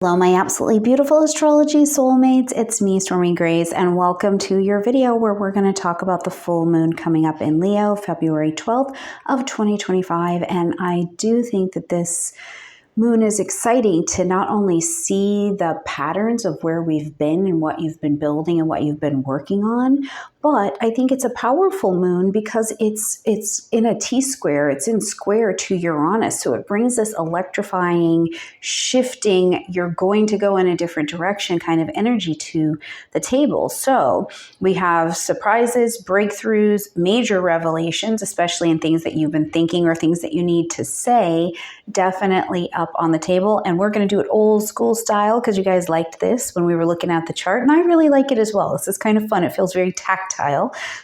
Hello, my absolutely beautiful astrology soulmates. It's me, Stormie Grace, and welcome to your video where we're going to talk about the full moon coming up in Leo, February 12th of 2025. And I do think that this moon is exciting to not only see the patterns of where we've been and what you've been building and what you've been working on, but I think it's a powerful moon because it's in a T-square. It's in square to Uranus. So it brings this electrifying, shifting, you're going to go in a different direction kind of energy to the table. So we have surprises, breakthroughs, major revelations, especially in things that you've been thinking or things that you need to say, definitely up on the table. And we're going to do it old school style because you guys liked this when we were looking at the chart, and I really like it as well. This is kind of fun. It feels very tactile.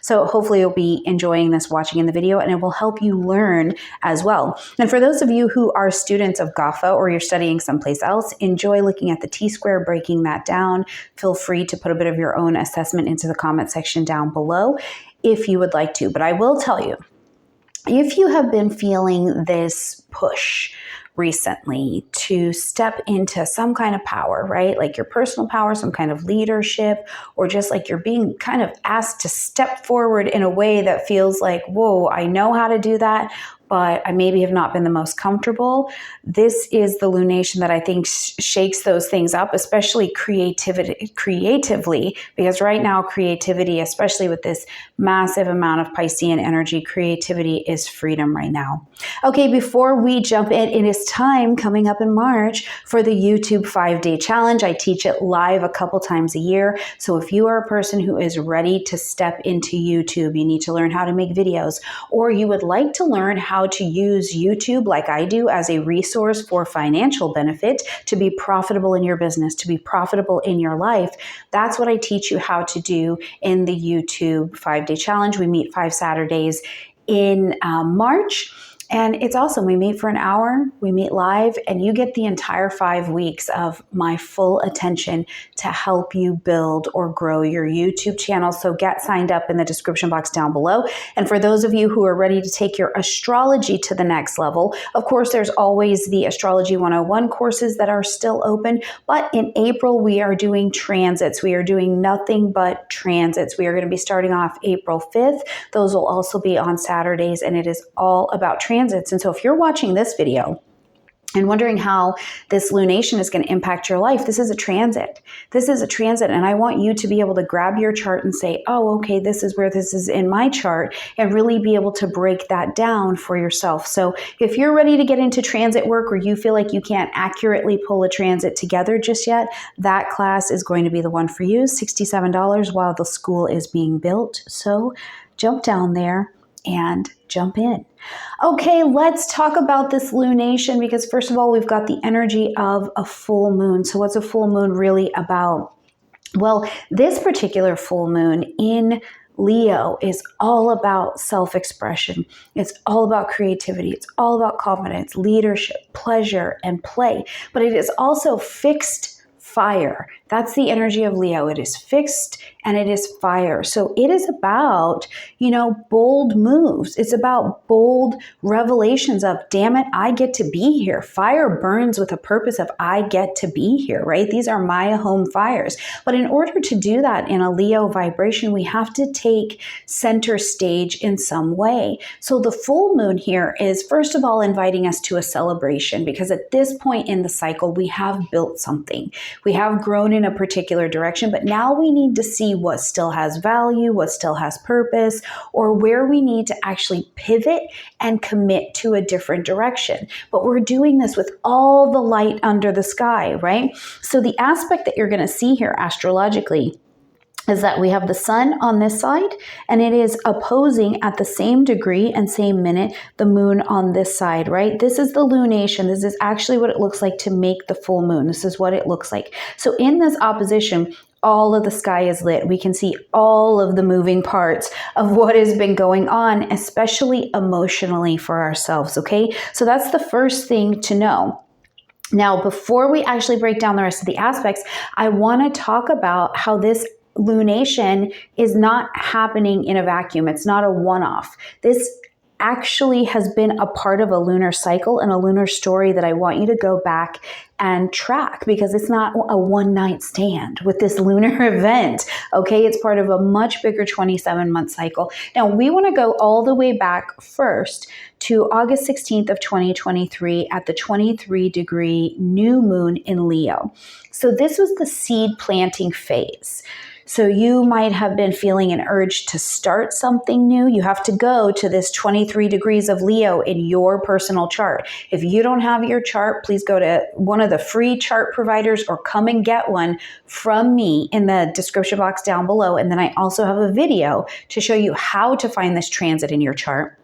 So hopefully you'll be enjoying this watching in the video, and it will help you learn as well. And for those of you who are students of GAFA or you're studying someplace else, enjoy looking at the T-square, breaking that down. Feel free to put a bit of your own assessment into the comment section down below if you would like to. But I will tell you, if you have been feeling this push recently to step into some kind of power, right? Like your personal power, some kind of leadership, or just like you're being kind of asked to step forward in a way that feels like, whoa, I know how to do that, but I maybe have not been the most comfortable. This is the lunation that I think shakes those things up, especially creatively, because right now creativity, especially with this massive amount of Piscean energy, creativity is freedom right now. Okay, before we jump in, it is time coming up in March for the YouTube 5-day challenge. I teach it live a couple times a year. So if you are a person who is ready to step into YouTube, you need to learn how to make videos, or you would like to learn how to use YouTube like I do as a resource for financial benefit to be profitable in your business, to be profitable in your life. That's what I teach you how to do in the YouTube 5-day challenge. We meet 5 Saturdays in March. And it's awesome. We meet for an hour, we meet live, and you get the entire 5 weeks of my full attention to help you build or grow your YouTube channel. So get signed up in the description box down below. And for those of you who are ready to take your astrology to the next level, of course, there's always the Astrology 101 courses that are still open. But in April, we are doing transits. We are doing nothing but transits. We are going to be starting off April 5th. Those will also be on Saturdays, and it is all about transits. And so if you're watching this video and wondering how this lunation is going to impact your life, this is a transit. This is a transit, and I want you to be able to grab your chart and say, oh, okay, this is where this is in my chart, and really be able to break that down for yourself. So if you're ready to get into transit work, or you feel like you can't accurately pull a transit together just yet, that class is going to be the one for you. $67 while the school is being built. So jump down there and jump in. Okay, let's talk about this lunation, because first of all, we've got the energy of a full moon. So what's a full moon really about? Well, this particular full moon in Leo is all about self-expression. It's all about creativity. It's all about confidence, leadership, pleasure, and play. But it is also fixed fire. That's the energy of Leo. It is fixed and it is fire. So it is about, bold moves. It's about bold revelations of, damn it, I get to be here. Fire burns with a purpose of, I get to be here, right? These are my home fires. But in order to do that in a Leo vibration, we have to take center stage in some way. So the full moon here is, first of all, inviting us to a celebration, because at this point in the cycle, we have built something. We have grown in a particular direction, but now we need to see what still has value, what still has purpose, or where we need to actually pivot and commit to a different direction. But we're doing this with all the light under the sky, right? So the aspect that you're going to see here astrologically is that we have the sun on this side, and it is opposing at the same degree and same minute the moon on this side, right? This is the lunation. This is actually what it looks like to make the full moon. This is what it looks like. So in this opposition, all of the sky is lit. We can see all of the moving parts of what has been going on, especially emotionally for ourselves, okay? So that's the first thing to know. Now, before we actually break down the rest of the aspects, I want to talk about how this lunation is not happening in a vacuum. It's not a one-off. This actually has been a part of a lunar cycle and a lunar story that I want you to go back and track, because it's not a one-night stand with this lunar event, okay? It's part of a much bigger 27-month cycle. Now, we want to go all the way back first to August 16th of 2023 at the 23-degree new moon in Leo. So this was the seed planting phase. So you might have been feeling an urge to start something new. You have to go to this 23 degrees of Leo in your personal chart. If you don't have your chart, please go to one of the free chart providers or come and get one from me in the description box down below. And then I also have a video to show you how to find this transit in your chart.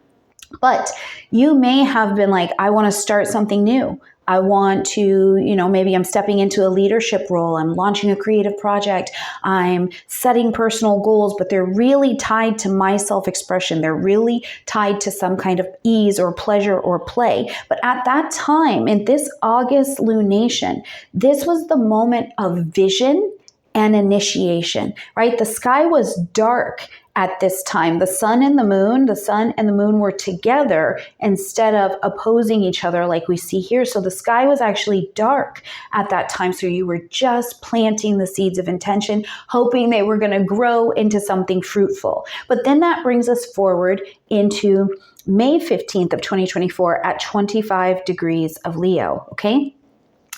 But you may have been like, I want to start something new. I want to, maybe I'm stepping into a leadership role. I'm launching a creative project. I'm setting personal goals, but they're really tied to my self-expression. They're really tied to some kind of ease or pleasure or play. But at that time, in this August lunation, this was the moment of vision and initiation, right? The sky was dark at this time. The sun and the moon were together instead of opposing each other like we see here. So the sky was actually dark at that time. So you were just planting the seeds of intention, hoping they were going to grow into something fruitful. But then that brings us forward into May 15th of 2024 at 25 degrees of Leo, okay?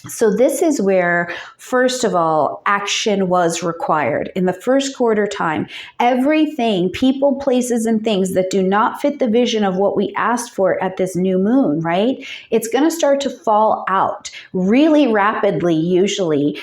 So this is where, first of all, action was required. In the first quarter time, everything, people, places, and things that do not fit the vision of what we asked for at this new moon, right? It's going to start to fall out really rapidly, usually,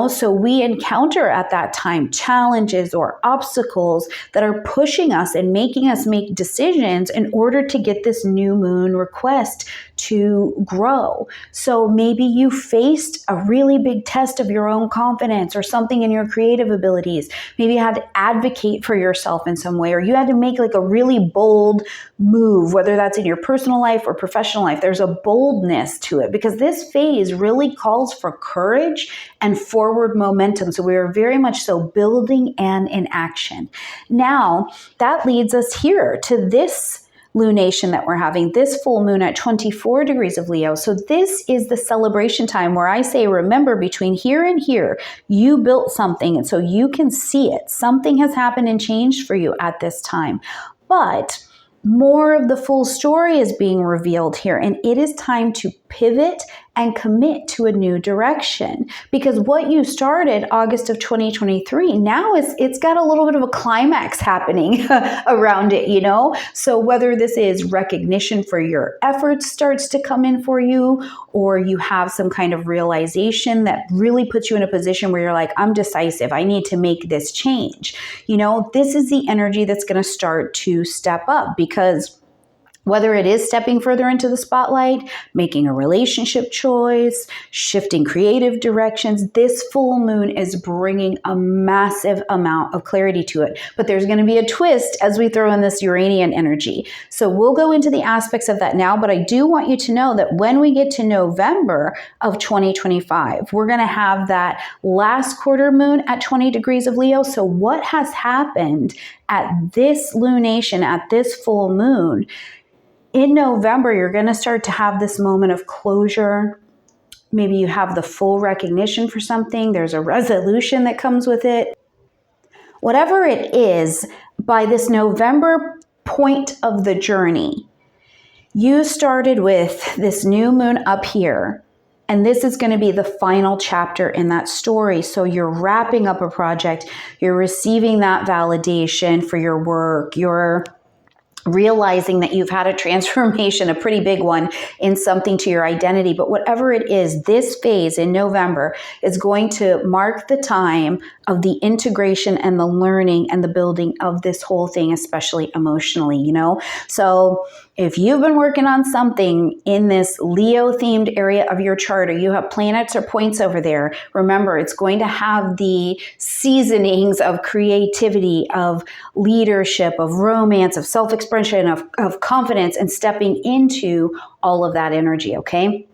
so we encounter at that time challenges or obstacles that are pushing us and making us make decisions in order to get this new moon request to grow. So maybe you faced a really big test of your own confidence or something in your creative abilities. Maybe you had to advocate for yourself in some way, or you had to make like a really bold move, whether that's in your personal life or professional life. There's a boldness to it because this phase really calls for courage and forward momentum. So we are very much so building and in action. Now, that leads us here to this lunation that we're having, this full moon at 24 degrees of Leo. So this is the celebration time where I say, remember, between here and here, you built something, and so you can see it. Something has happened and changed for you at this time. But more of the full story is being revealed here, and it is time to pivot and commit to a new direction, because what you started August of 2023, now it's got a little bit of a climax happening around it, So whether this is recognition for your efforts starts to come in for you, or you have some kind of realization that really puts you in a position where you're like, I'm decisive, I need to make this change. This is the energy that's going to start to step up, because whether it is stepping further into the spotlight, making a relationship choice, shifting creative directions, this full moon is bringing a massive amount of clarity to it. But there's going to be a twist as we throw in this Uranian energy. So we'll go into the aspects of that now, but I do want you to know that when we get to November of 2025, we're going to have that last quarter moon at 20 degrees of Leo. So what has happened at this lunation, at this full moon? In November, you're going to start to have this moment of closure. Maybe you have the full recognition for something. There's a resolution that comes with it. Whatever it is, by this November point of the journey, you started with this new moon up here, and this is going to be the final chapter in that story. So you're wrapping up a project, you're receiving that validation for your work, you're realizing that you've had a transformation, a pretty big one, in something to your identity. But whatever it is, this phase in November is going to mark the time of the integration and the learning and the building of this whole thing, especially emotionally, So if you've been working on something in this Leo-themed area of your chart, or you have planets or points over there, remember, it's going to have the seasonings of creativity, of leadership, of romance, of self-expression, of confidence, and stepping into all of that energy, okay?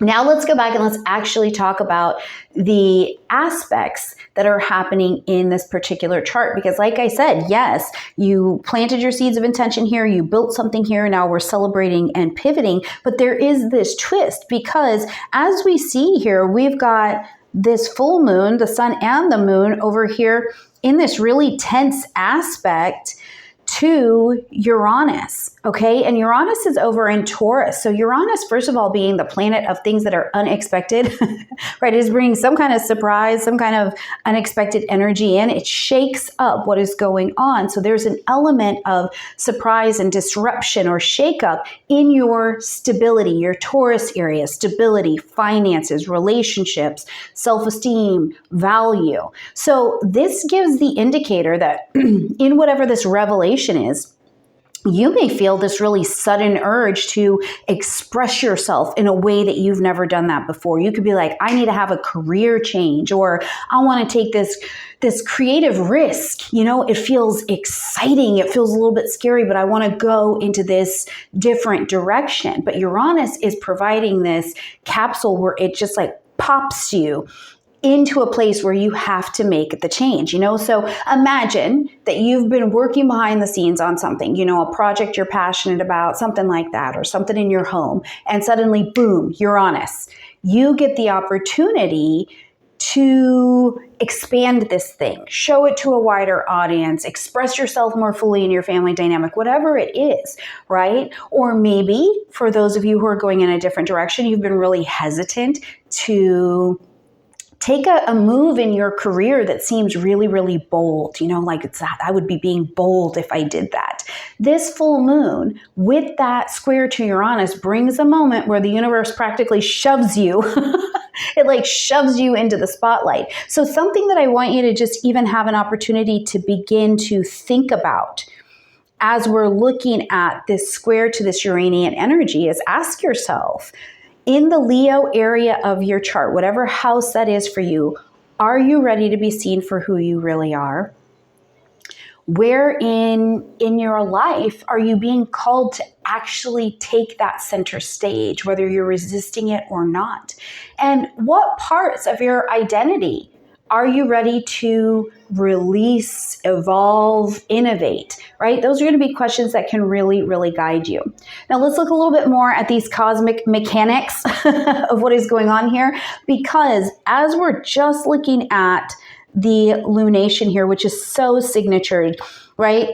Now let's go back and let's actually talk about the aspects that are happening in this particular chart. Because like I said, yes, you planted your seeds of intention here, you built something here, now we're celebrating and pivoting. But there is this twist, because as we see here, we've got this full moon, the sun and the moon over here in this really tense aspect to Uranus, okay? And Uranus is over in Taurus. So Uranus, first of all, being the planet of things that are unexpected, right, is bringing some kind of surprise, some kind of unexpected energy in. It shakes up what is going on. So there's an element of surprise and disruption or shakeup in your stability, your Taurus area, stability, finances, relationships, self-esteem, value. So this gives the indicator that in whatever this revelation is, you may feel this really sudden urge to express yourself in a way that you've never done that before. You could be like, I need to have a career change, or I want to take this creative risk. You know, it feels exciting. It feels a little bit scary, but I want to go into this different direction. But Uranus is providing this capsule where it just like pops you into a place where you have to make the change, you know? So imagine that you've been working behind the scenes on something, you know, a project you're passionate about, something like that, or something in your home, and suddenly, boom, Uranus. You get the opportunity to expand this thing, show it to a wider audience, express yourself more fully in your family dynamic, whatever it is, right? Or maybe for those of you who are going in a different direction, you've been really hesitant to take a move in your career that seems really, really bold. You know, like I would be being bold if I did that. This full moon with that square to Uranus brings a moment where the universe practically shoves you. It like shoves you into the spotlight. So something that I want you to just even have an opportunity to begin to think about as we're looking at this square to this Uranian energy is ask yourself, in the Leo area of your chart, whatever house that is for you, are you ready to be seen for who you really are? Where in your life are you being called to actually take that center stage, whether you're resisting it or not? And what parts of your identity are you ready to release, evolve, innovate, right? Those are going to be questions that can really, really guide you. Now let's look a little bit more at these cosmic mechanics of what is going on here, because as we're just looking at the lunation here, which is so signatured, right?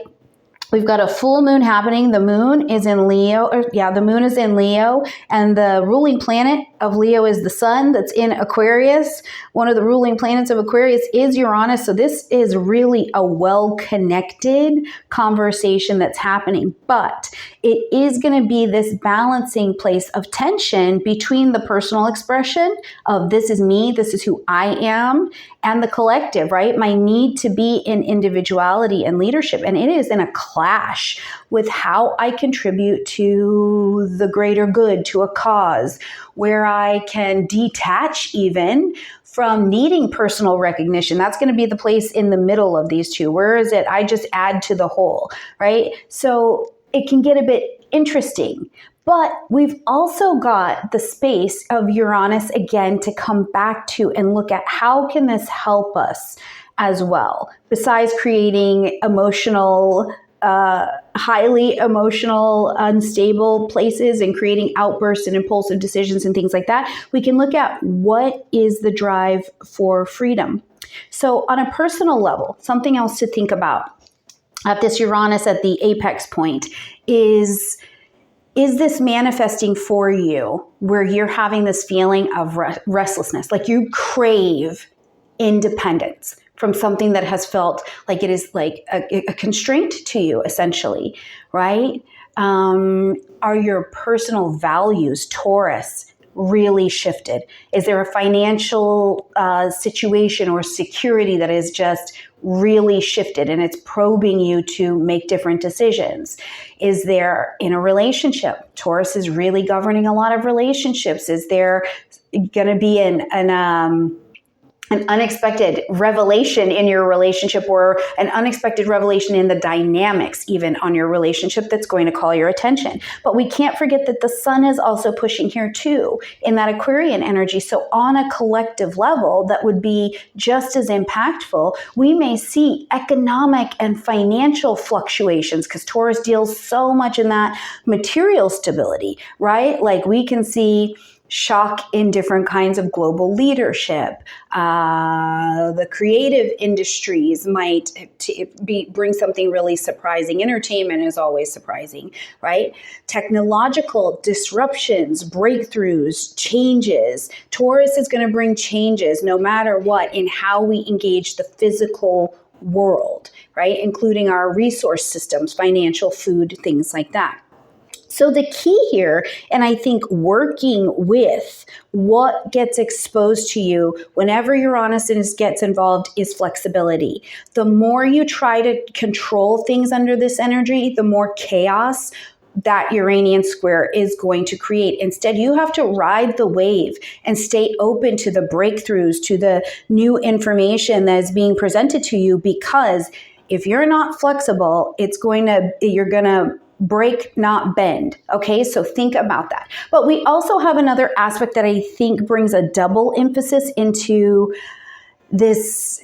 We've got a full moon happening. The moon is in Leo. The moon is in Leo. And the ruling planet of Leo is the sun that's in Aquarius. One of the ruling planets of Aquarius is Uranus. So this is really a well-connected conversation that's happening. But it is going to be this balancing place of tension between the personal expression of this is me, this is who I am, and the collective, right? My need to be in individuality and leadership. And it is in a clash with how I contribute to the greater good, to a cause, where I can detach even from needing personal recognition. That's going to be the place in the middle of these two. Where is it? I just add to the whole, right? So it can get a bit interesting. But we've also got the space of Uranus again to come back to and look at how can this help us as well, besides creating emotional, highly emotional, unstable places and creating outbursts and impulsive decisions and things like that. We can look at what is the drive for freedom. So on a personal level, something else to think about at this Uranus at the apex point is this manifesting for you where you're having this feeling of restlessness, like you crave independence from something that has felt like it is like a constraint to you, essentially, right? Are your personal values, Taurus, really shifted? Is there a financial situation or security that is just really shifted and it's probing you to make different decisions? Is there in a relationship? Taurus is really governing a lot of relationships. Is there going to be an unexpected revelation in your relationship, or an unexpected revelation in the dynamics even on your relationship that's going to call your attention. But we can't forget that the sun is also pushing here too in that Aquarian energy. So on a collective level that would be just as impactful, we may see economic and financial fluctuations, because Taurus deals so much in that material stability, right? Like we can see shock in different kinds of global leadership. The creative industries might bring something really surprising. Entertainment is always surprising, right? Technological disruptions, breakthroughs, changes. Taurus is going to bring changes no matter what in how we engage the physical world, right? Including our resource systems, financial, food, things like that. So the key here, and I think working with what gets exposed to you whenever Uranus gets involved, is flexibility. The more you try to control things under this energy, the more chaos that Uranian square is going to create. Instead, you have to ride the wave and stay open to the breakthroughs, to the new information that is being presented to you, because if you're not flexible, you're going to break, not bend. Okay, so think about that. But we also have another aspect that I think brings a double emphasis into this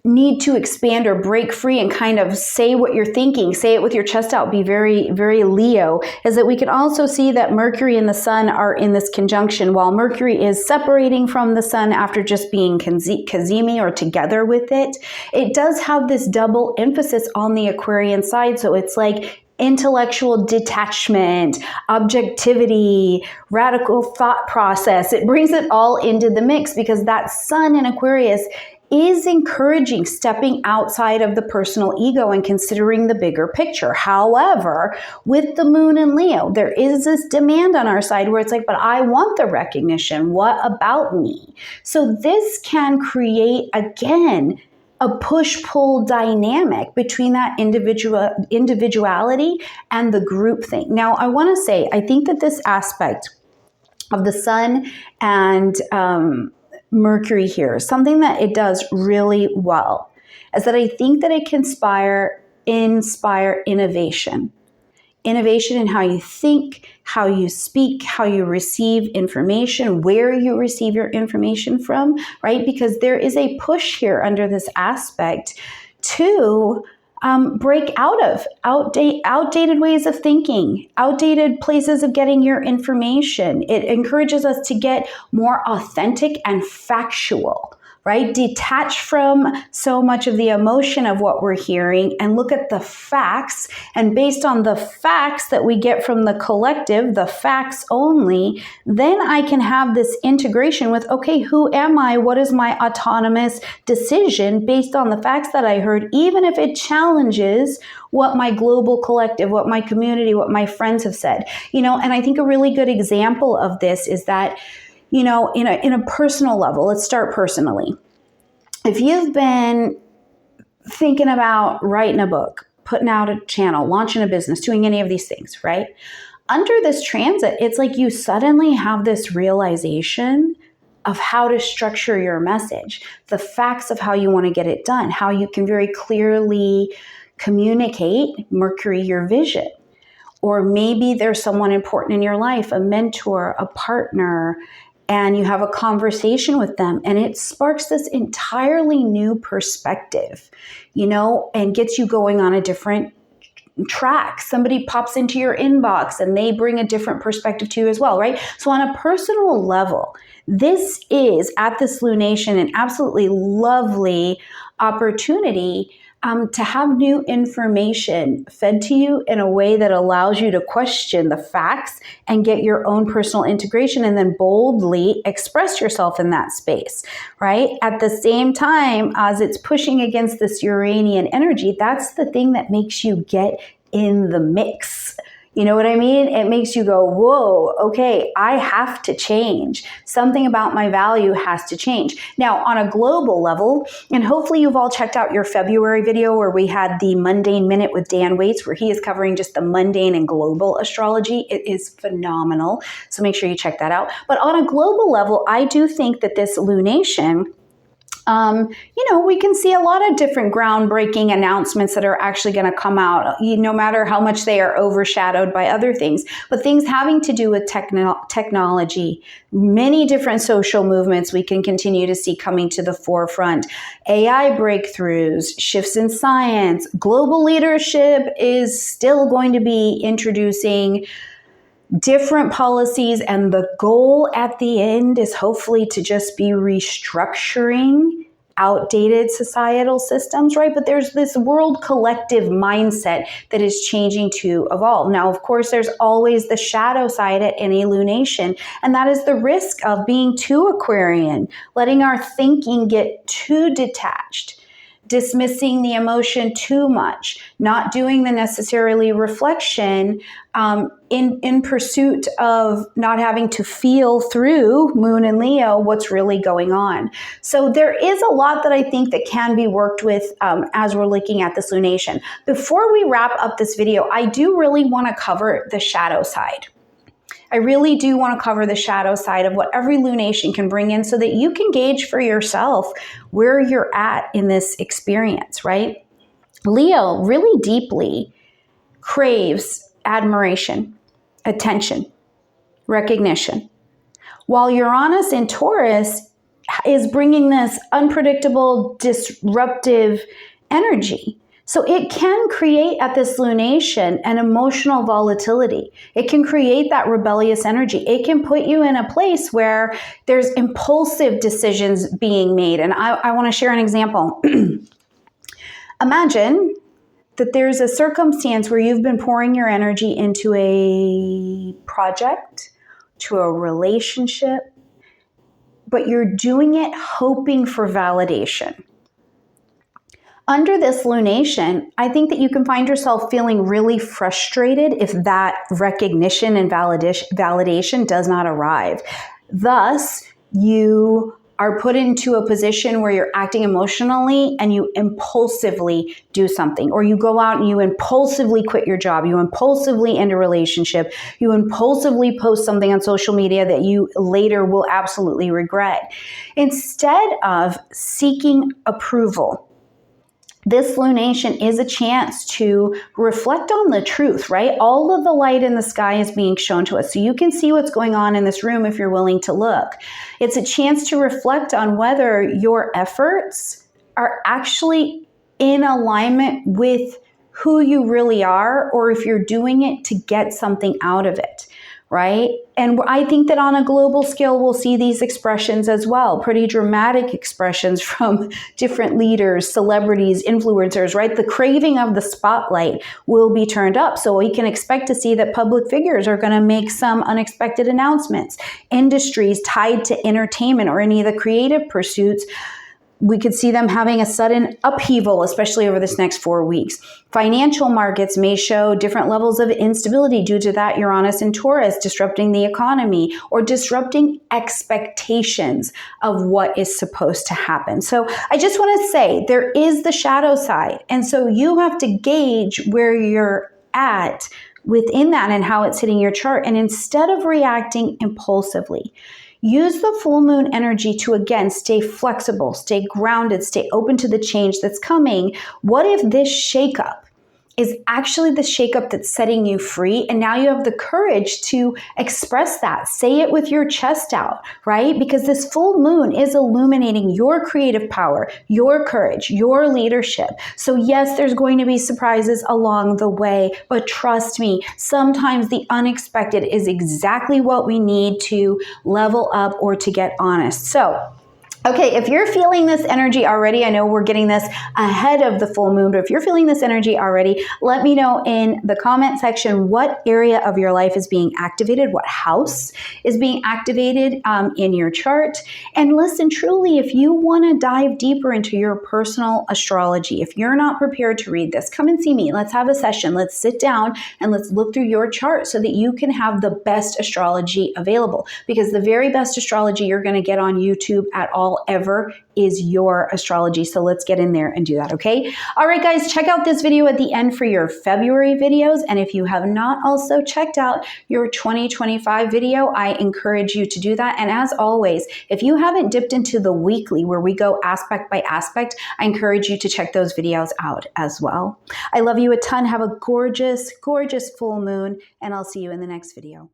need to expand or break free and kind of say what you're thinking, say it with your chest out, be very, very Leo, is that we can also see that Mercury and the sun are in this conjunction. While Mercury is separating from the sun after just being cazimi or together with it, it does have this double emphasis on the Aquarian side. So it's like intellectual detachment, objectivity, radical thought process. It brings it all into the mix, because that sun in Aquarius is encouraging stepping outside of the personal ego and considering the bigger picture. However, with the moon in Leo, there is this demand on our side where it's like, but I want the recognition. What about me? So this can create, again, a push-pull dynamic between that individuality and the group thing. Now, I want to say, I think that this aspect of the sun and Mercury here, something that it does really well is that I think that it can inspire innovation. Innovation in how you think, how you speak, how you receive information, where you receive your information from, right? Because there is a push here under this aspect to break out of outdated ways of thinking, outdated places of getting your information. It encourages us to get more authentic and factual, right? Detach from so much of the emotion of what we're hearing and look at the facts. And based on the facts that we get from the collective, the facts only, then I can have this integration with, okay, who am I? What is my autonomous decision based on the facts that I heard, even if it challenges what my global collective, what my community, what my friends have said, and I think a really good example of this is that, in a personal level, let's start personally. If you've been thinking about writing a book, putting out a channel, launching a business, doing any of these things, right? Under this transit, it's like you suddenly have this realization of how to structure your message, the facts of how you want to get it done, how you can very clearly communicate, Mercury, your vision. Or maybe there's someone important in your life, a mentor, a partner, and you have a conversation with them and it sparks this entirely new perspective, and gets you going on a different track. Somebody pops into your inbox and they bring a different perspective to you as well, right? So on a personal level, this is at this lunation an absolutely lovely opportunity to have new information fed to you in a way that allows you to question the facts and get your own personal integration and then boldly express yourself in that space, right? At the same time as it's pushing against this Uranian energy, that's the thing that makes you get in the mix. You know what I mean? It makes you go, whoa, okay, I have to change. Something about my value has to change. Now, on a global level, and hopefully you've all checked out your February video where we had the Mundane Minute with Dan Waits, where he is covering just the mundane and global astrology. It is phenomenal. So make sure you check that out. But on a global level, I do think that this lunation, we can see a lot of different groundbreaking announcements that are actually going to come out, no matter how much they are overshadowed by other things. But things having to do with technology, many different social movements we can continue to see coming to the forefront. AI breakthroughs, shifts in science, global leadership is still going to be introducing different policies, and the goal at the end is hopefully to just be restructuring outdated societal systems, right? But there's this world collective mindset that is changing to evolve. Now, of course, there's always the shadow side at any lunation, and that is the risk of being too Aquarian, letting our thinking get too detached, dismissing the emotion too much, not doing the necessarily reflection in pursuit of not having to feel through Moon and Leo what's really going on. So there is a lot that I think that can be worked with as we're looking at this lunation. Before we wrap up this video, I do really want to cover the shadow side. I really do want to cover the shadow side of what every lunation can bring in so that you can gauge for yourself where you're at in this experience, right? Leo really deeply craves admiration, attention, recognition, while Uranus in Taurus is bringing this unpredictable, disruptive energy. So it can create at this lunation an emotional volatility. It can create that rebellious energy. It can put you in a place where there's impulsive decisions being made. And I want to share an example. Imagine that there's a circumstance where you've been pouring your energy into a project, to a relationship, but you're doing it hoping for validation. Under this lunation, I think that you can find yourself feeling really frustrated if that recognition and validation does not arrive. Thus, you are put into a position where you're acting emotionally and you impulsively do something, or you go out and you impulsively quit your job, you impulsively end a relationship, you impulsively post something on social media that you later will absolutely regret. Instead of seeking approval, this lunation is a chance to reflect on the truth, right? All of the light in the sky is being shown to us. So you can see what's going on in this room if you're willing to look. It's a chance to reflect on whether your efforts are actually in alignment with who you really are, or if you're doing it to get something out of it, right? And I think that on a global scale, we'll see these expressions as well, pretty dramatic expressions from different leaders, celebrities, influencers, right? The craving of the spotlight will be turned up. So we can expect to see that public figures are going to make some unexpected announcements. Industries tied to entertainment or any of the creative pursuits, we could see them having a sudden upheaval, especially over this next 4 weeks. Financial markets may show different levels of instability due to that Uranus and Taurus disrupting the economy or disrupting expectations of what is supposed to happen. So I just want to say there is the shadow side. And so you have to gauge where you're at within that and how it's hitting your chart. And instead of reacting impulsively, use the full moon energy to, again, stay flexible, stay grounded, stay open to the change that's coming. What if this shakeup is actually the shakeup that's setting you free? And now you have the courage to express that. Say it with your chest out, right? Because this full moon is illuminating your creative power, your courage, your leadership. So yes, there's going to be surprises along the way, but trust me, sometimes the unexpected is exactly what we need to level up or to get honest. So Okay, if you're feeling this energy already, I know we're getting this ahead of the full moon, but if you're feeling this energy already, let me know in the comment section what area of your life is being activated, what house is being activated in your chart. And listen, truly, if you want to dive deeper into your personal astrology, if you're not prepared to read this, come and see me. Let's have a session. Let's sit down and let's look through your chart so that you can have the best astrology available, because the very best astrology you're going to get on YouTube at all ever is your astrology. So let's get in there and do that, okay? All right, guys, check out this video at the end for your February videos. And if you have not also checked out your 2025 video, I encourage you to do that. And as always, if you haven't dipped into the weekly where we go aspect by aspect, I encourage you to check those videos out as well. I love you a ton. Have a gorgeous, gorgeous full moon, and I'll see you in the next video.